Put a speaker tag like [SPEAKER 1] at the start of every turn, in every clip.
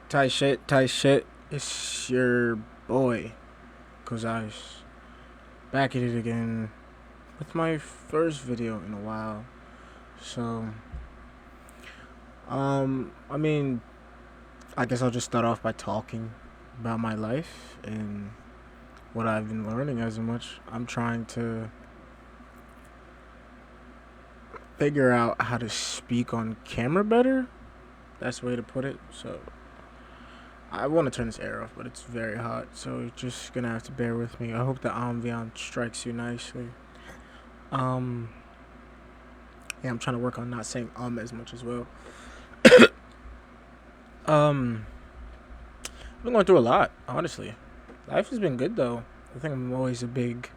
[SPEAKER 1] Tight shit. It's your boy, Cozius, back at it again with my first video in a while. So, I mean, I guess I'll just start off by talking about my life and what I've been learning as much. I'm trying to figure out how to speak on camera better. That's the way to put it. So, I want to turn this air off, but it's very hot, so you're just gonna have to bear with me. I hope the ambiance strikes you nicely. Um, yeah, I'm trying to work on not saying as much as well. um, I've been going through a lot, honestly. Life has been good though. I think I'm always a big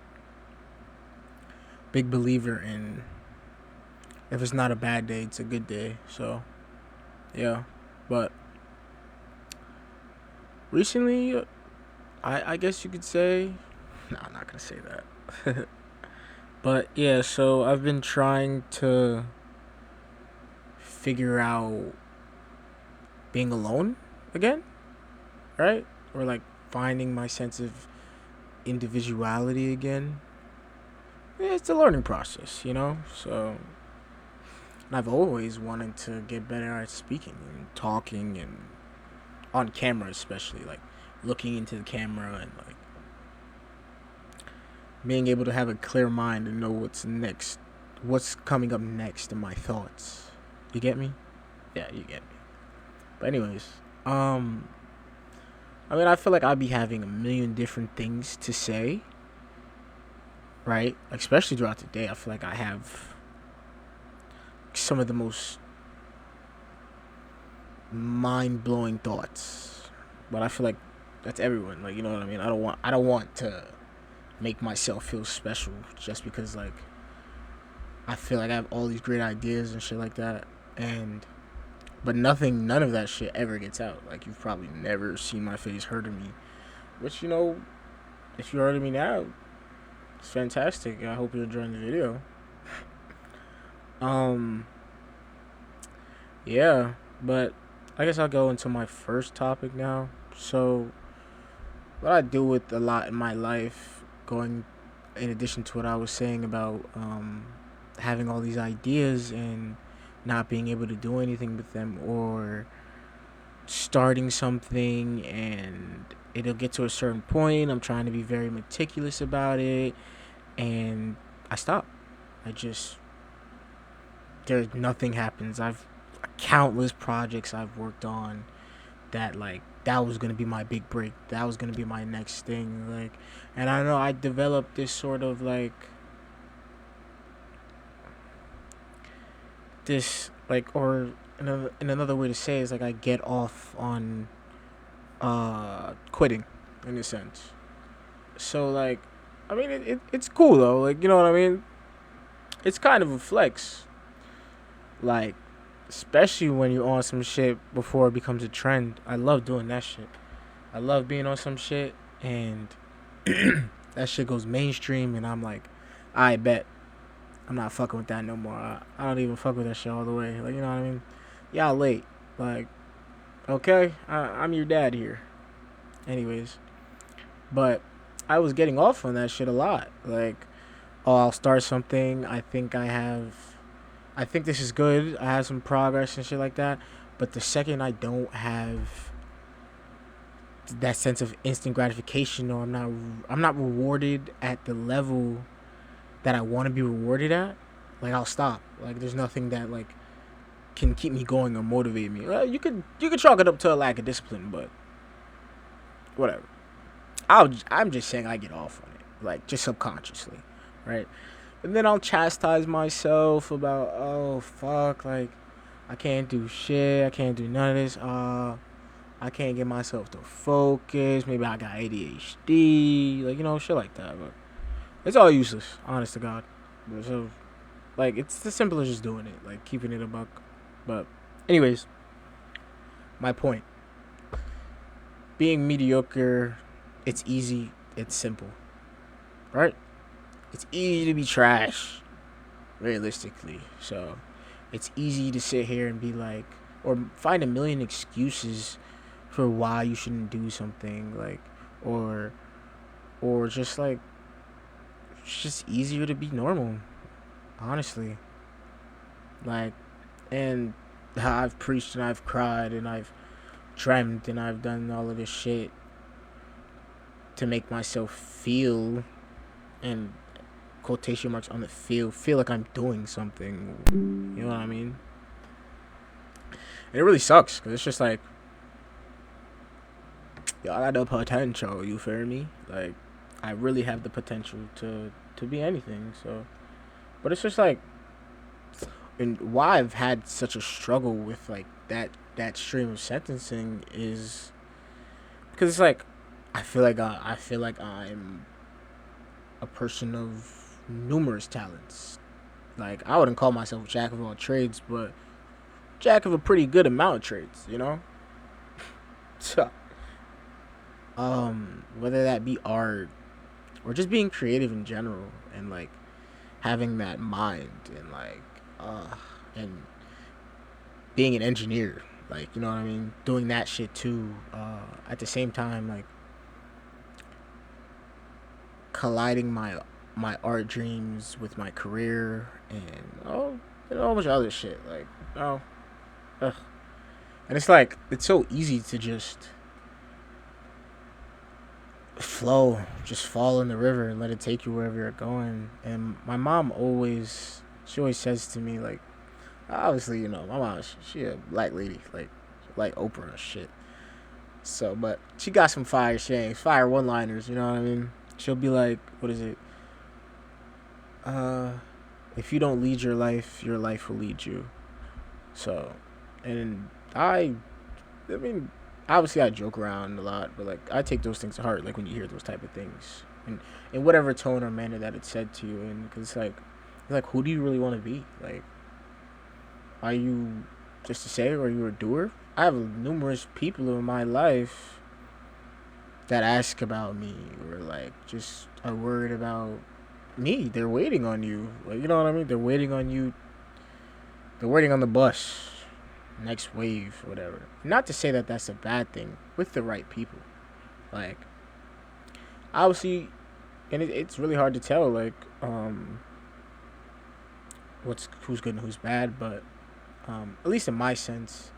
[SPEAKER 1] believer in if it's not a bad day, it's a good day. So, yeah, but recently, I guess you could say, no, I'm not gonna say that. But yeah, so I've been trying to figure out being alone again, right? Or like finding my sense of individuality again. Yeah, it's a learning process, you know? So, and I've always wanted to get better at speaking and talking and on camera, especially like looking into the camera and like being able to have a clear mind and know what's coming up next in my thoughts. You get me? Yeah, you get me. But anyways, I mean, I feel like I'd be having a million different things to say, right? Like, especially throughout the day, I feel like I have some of the most mind-blowing thoughts. But I feel like that's everyone. Like, you know what I mean? I don't want to make myself feel special just because like I feel like I have all these great ideas and shit like that, and but none of that shit ever gets out. Like you've probably never seen my face, heard of me, which you know, if you heard of me now, it's fantastic. I hope you're enjoying the video. Um, yeah, but I guess I'll go into my first topic now. So, what I do with a lot in my life, going in addition to what I was saying about having all these ideas and not being able to do anything with them, or starting something and it'll get to a certain point. I'm trying to be very meticulous about it, and I stop. I just there's nothing happens. I've countless projects I've worked on that like that was gonna be my big break. That was gonna be my next thing. Like, and I know I developed this sort of like this like or another way to say is like I get off on quitting in a sense. So like, I mean it's cool though. Like you know what I mean. It's kind of a flex. Like, especially when you're on some shit before it becomes a trend. I love doing that shit. I love being on some shit and that shit goes mainstream and I'm like, I bet I'm not fucking with that no more. I don't even fuck with that shit all the way. Like, you know what I mean? Y'all late. Like, okay, I'm your dad here. Anyways, but I was getting off on that shit a lot. Like, oh, I'll start something. I think this is good. I have some progress and shit like that. But the second I don't have that sense of instant gratification, or I'm not rewarded at the level that I want to be rewarded at, like I'll stop. Like there's nothing that like can keep me going or motivate me. You could chalk it up to a lack of discipline, but whatever. I'm just saying I get off on it, like just subconsciously, right? And then I'll chastise myself about, oh fuck, like I can't do shit, I can't do none of this. I can't get myself to focus. Maybe I got ADHD, like you know, shit like that. But it's all useless, honest to God. So, like, it's as simple as just doing it, like keeping it a buck. But, anyways, my point: being mediocre, it's easy, it's simple, right? It's easy to be trash, realistically. So, it's easy to sit here and be like, or find a million excuses for why you shouldn't do something, like, or just like it's just easier to be normal, honestly. Like, and I've preached and I've cried and I've dreamt and I've done all of this shit to make myself feel, and quotation marks on the feel like I'm doing something. You know what I mean? And it really sucks because it's just like, yo, I got the potential. You feel me? Like, I really have the potential to be anything. So, but it's just like, and why I've had such a struggle with like that stream of sentencing is because it's like I feel like I'm a person of numerous talents. Like, I wouldn't call myself a jack of all trades, but jack of a pretty good amount of trades, you know? So, whether that be art or just being creative in general, and like having that mind, and like and being an engineer, like, you know what I mean, doing that shit too, at the same time, like colliding my art dreams with my career, and a whole bunch of other shit, like, oh, ugh. And it's like, it's so easy to just flow, just fall in the river and let it take you wherever you're going. And my mom she always says to me, like, obviously, you know, my mom, she a black lady, like Oprah and shit. So, but she got some fire sayings, fire one-liners, you know what I mean? She'll be like, what is it? If you don't lead your life will lead you. So, and I mean, obviously I joke around a lot, but like I take those things to heart. Like when you hear those type of things, and in whatever tone or manner that it's said to you, and because it's like, who do you really want to be? Like, are you just a sayer or are you a doer? I have numerous people in my life that ask about me, or like just are worried about me. They're waiting on you. Like, you know what I mean? They're waiting on you. They're waiting on the bus, next wave, whatever. Not to say that that's a bad thing with the right people. Like, obviously, and it's really hard to tell, like, who's good and who's bad, but at least in my sense,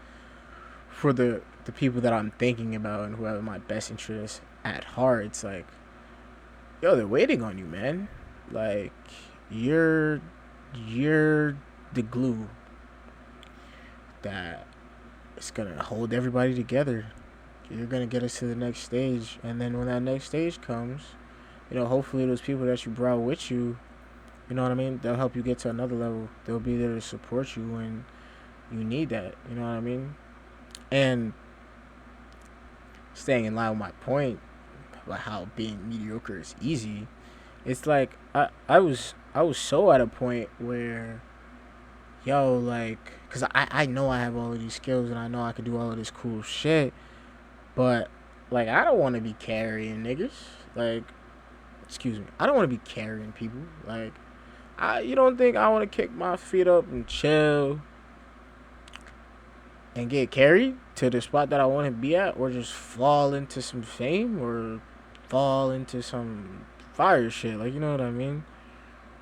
[SPEAKER 1] for the people that I'm thinking about and who have my best interests at heart, it's like, yo, they're waiting on you, man. Like, you're the glue that is gonna hold everybody together. You're gonna get us to the next stage, and then when that next stage comes, you know, hopefully those people that you brought with you, you know what I mean, they'll help you get to another level. They'll be there to support you when you need that. You know what I mean? And staying in line with my point about how being mediocre is easy, it's like I was so at a point where, yo, like, because I know I have all of these skills and I know I could do all of this cool shit, but like, I don't want to be carrying niggas. Like, excuse me, I don't want to be carrying people. Like, you don't think I want to kick my feet up and chill and get carried to the spot that I want to be at, or just fall into some fame or fall into some fire shit? Like, you know what I mean?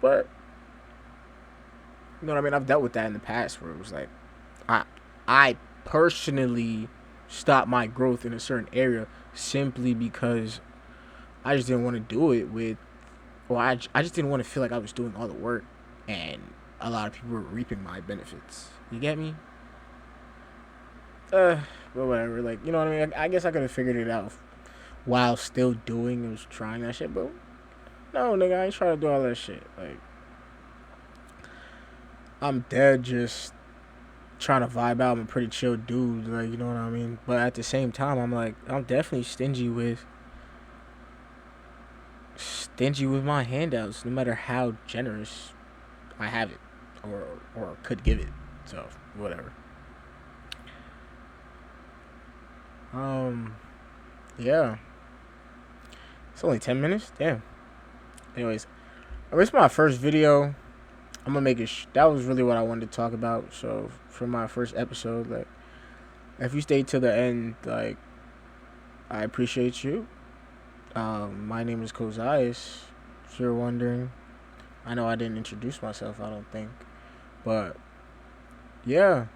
[SPEAKER 1] But you know what I mean? I've dealt with that in the past where it was like, I personally stopped my growth in a certain area simply because I just didn't want to do it I just didn't want to feel like I was doing all the work and a lot of people were reaping my benefits. You get me? But whatever. Like, you know what I mean? I guess I could have figured it out while still doing and was trying that shit, but no, nigga, I ain't trying to do all that shit. Like, I'm dead just trying to vibe out. I'm a pretty chill dude, like, you know what I mean? But at the same time, I'm definitely stingy with my handouts, no matter how generous I have it or could give it. So whatever. Yeah. It's only 10 minutes. Damn. Anyways, it's my first video. I'm gonna make it. That was really what I wanted to talk about. So for my first episode, like, if you stay till the end, like, I appreciate you. My name is Cozius. If you're wondering, I know I didn't introduce myself, I don't think. But yeah,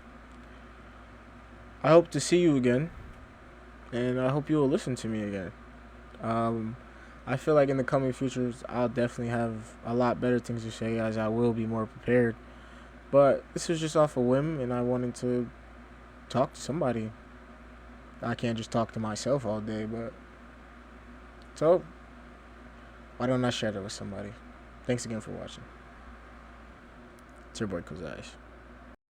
[SPEAKER 1] I hope to see you again. And I hope you will listen to me again. Um, I feel like in the coming futures, I'll definitely have a lot better things to say as I will be more prepared. But this was just off a whim, and I wanted to talk to somebody. I can't just talk to myself all day, but so why don't I share that with somebody? Thanks again for watching. It's your boy Cozius.